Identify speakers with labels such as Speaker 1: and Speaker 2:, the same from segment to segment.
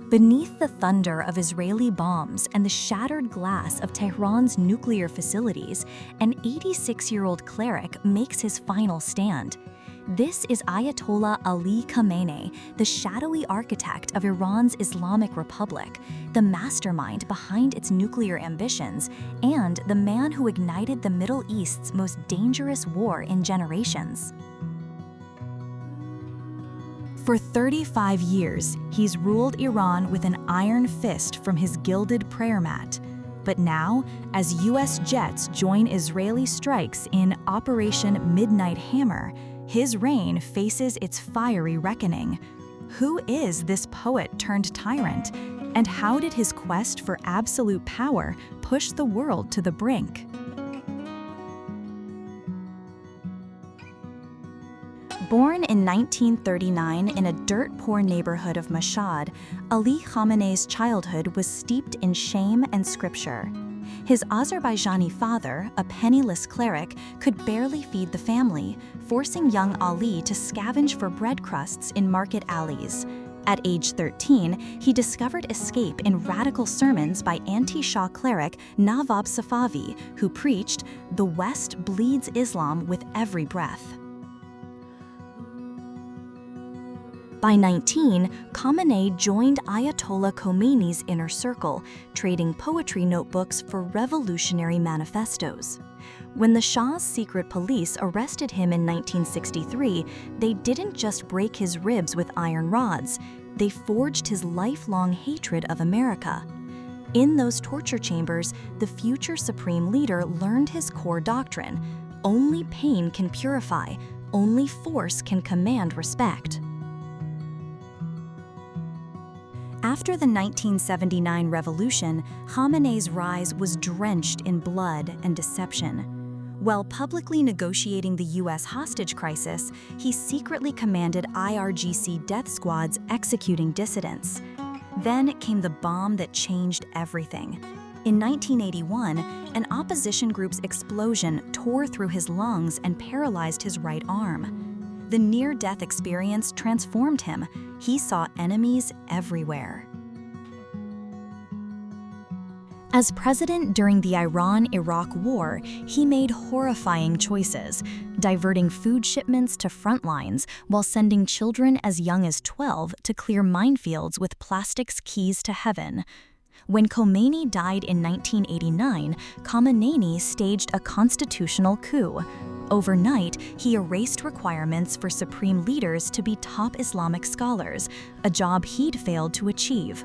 Speaker 1: Beneath the thunder of Israeli bombs and the shattered glass of Tehran's nuclear facilities, an 86-year-old cleric makes his final stand. This is Ayatollah Ali Khamenei, the shadowy architect of Iran's Islamic Republic, the mastermind behind its nuclear ambitions, and the man who ignited the Middle East's most dangerous war in generations. For 35 years, he's ruled Iran with an iron fist from his gilded prayer mat. But now, as U.S. jets join Israeli strikes in Operation Midnight Hammer, his reign faces its fiery reckoning. Who is this poet turned tyrant? And how did his quest for absolute power push the world to the brink? Born in 1939 in a dirt-poor neighborhood of Mashhad, Ali Khamenei's childhood was steeped in shame and scripture. His Azerbaijani father, a penniless cleric, could barely feed the family, forcing young Ali to scavenge for bread crusts in market alleys. At age 13, he discovered escape in radical sermons by anti-Shah cleric Nawab Safavi, who preached, "The West bleeds Islam with every breath." By 19, Khamenei joined Ayatollah Khomeini's inner circle, trading poetry notebooks for revolutionary manifestos. When the Shah's secret police arrested him in 1963, they didn't just break his ribs with iron rods, they forged his lifelong hatred of America. In those torture chambers, the future supreme leader learned his core doctrine: only pain can purify, only force can command respect. After the 1979 revolution, Khamenei's rise was drenched in blood and deception. While publicly negotiating the U.S. hostage crisis, he secretly commanded IRGC death squads executing dissidents. Then came the bomb that changed everything. In 1981, an opposition group's explosion tore through his lungs and paralyzed his right arm. The near-death experience transformed him. He saw enemies everywhere. As president during the Iran-Iraq War, he made horrifying choices, diverting food shipments to front lines while sending children as young as 12 to clear minefields with plastic's keys to heaven. When Khomeini died in 1989, Khamenei staged a constitutional coup. Overnight, he erased requirements for supreme leaders to be top Islamic scholars, a job he'd failed to achieve.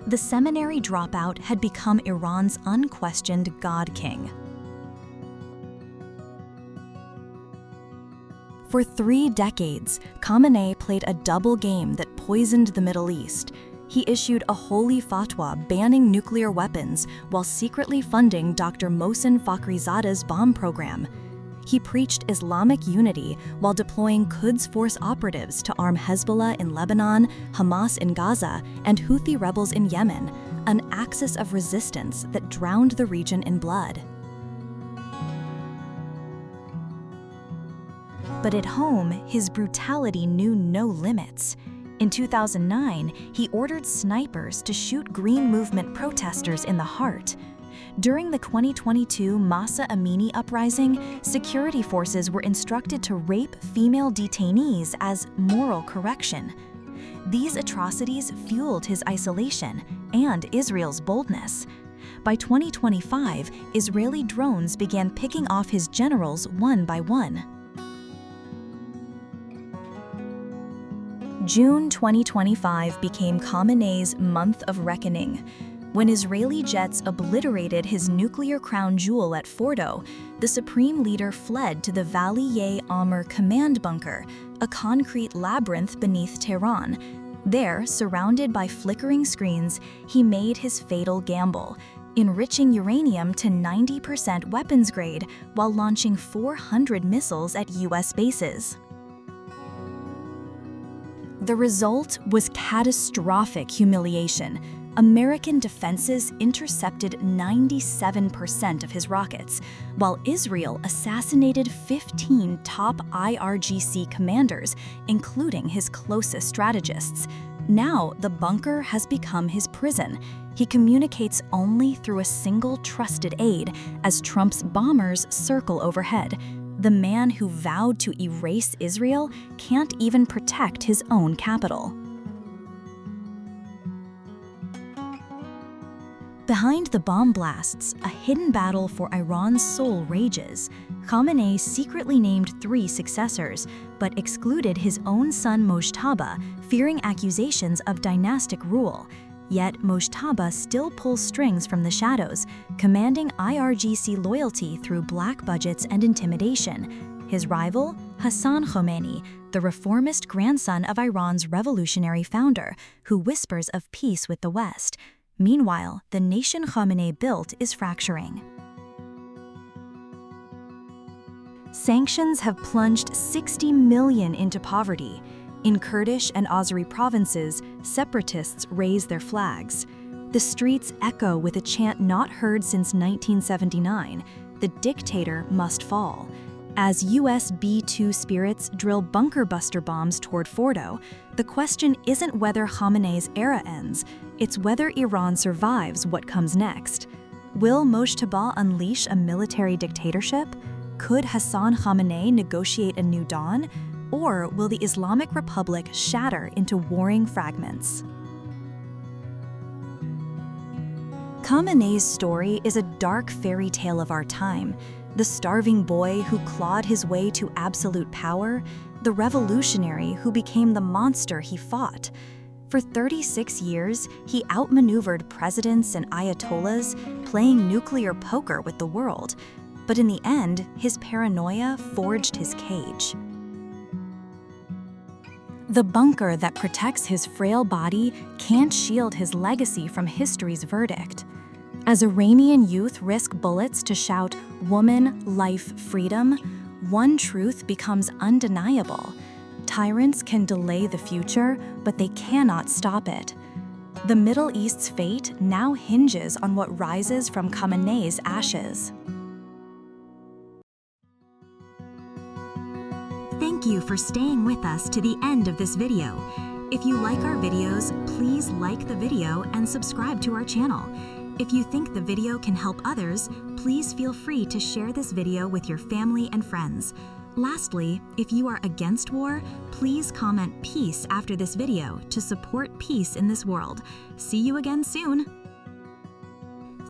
Speaker 1: The seminary dropout had become Iran's unquestioned God King. For 3 decades, Khamenei played a double game that poisoned the Middle East. He issued a holy fatwa banning nuclear weapons while secretly funding Dr. Mohsen Fakhrizadeh's bomb program. He preached Islamic unity while deploying Quds Force operatives to arm Hezbollah in Lebanon, Hamas in Gaza, and Houthi rebels in Yemen, an axis of resistance that drowned the region in blood. But at home, his brutality knew no limits. In 2009, he ordered snipers to shoot Green Movement protesters in the heart. During the 2022 Mahsa Amini uprising, security forces were instructed to rape female detainees as moral correction. These atrocities fueled his isolation and Israel's boldness. By 2025, Israeli drones began picking off his generals one by one. June 2025 became Khamenei's month of reckoning. When Israeli jets obliterated his nuclear crown jewel at Fordo, the supreme leader fled to the Vali Amr command bunker, a concrete labyrinth beneath Tehran. There, surrounded by flickering screens, he made his fatal gamble, enriching uranium to 90% weapons grade while launching 400 missiles at U.S. bases. The result was catastrophic humiliation. American defenses intercepted 97% of his rockets, while Israel assassinated 15 top IRGC commanders, including his closest strategists. Now, the bunker has become his prison. He communicates only through a single trusted aide as Trump's bombers circle overhead. The man who vowed to erase Israel can't even protect his own capital. Behind the bomb blasts, a hidden battle for Iran's soul rages. Khamenei secretly named 3 successors, but excluded his own son Mojtaba, fearing accusations of dynastic rule. Yet Mojtaba still pulls strings from the shadows, commanding IRGC loyalty through black budgets and intimidation. His rival, Hassan Khamenei, the reformist grandson of Iran's revolutionary founder, who whispers of peace with the West. Meanwhile, the nation Khamenei built is fracturing. Sanctions have plunged 60 million into poverty. In Kurdish and Azeri provinces, separatists raise their flags. The streets echo with a chant not heard since 1979, "The dictator must fall." As US B-2 Spirits drill bunker buster bombs toward Fordo, the question isn't whether Khamenei's era ends, it's whether Iran survives what comes next. Will Mojtaba unleash a military dictatorship? Could Hassan Khamenei negotiate a new dawn? Or will the Islamic Republic shatter into warring fragments? Khamenei's story is a dark fairy tale of our time. The starving boy who clawed his way to absolute power, the revolutionary who became the monster he fought. For 36 years, he outmaneuvered presidents and ayatollahs, playing nuclear poker with the world. But in the end, his paranoia forged his cage. The bunker that protects his frail body can't shield his legacy from history's verdict. As Iranian youth risk bullets to shout, "Woman, life, freedom," one truth becomes undeniable. Tyrants can delay the future, but they cannot stop it. The Middle East's fate now hinges on what rises from Khamenei's ashes. Thank you for staying with us to the end of this video. If you like our videos, please like the video and subscribe to our channel. If you think the video can help others, please feel free to share this video with your family and friends. Lastly, if you are against war, please comment "peace" after this video to support peace in this world. See you again soon!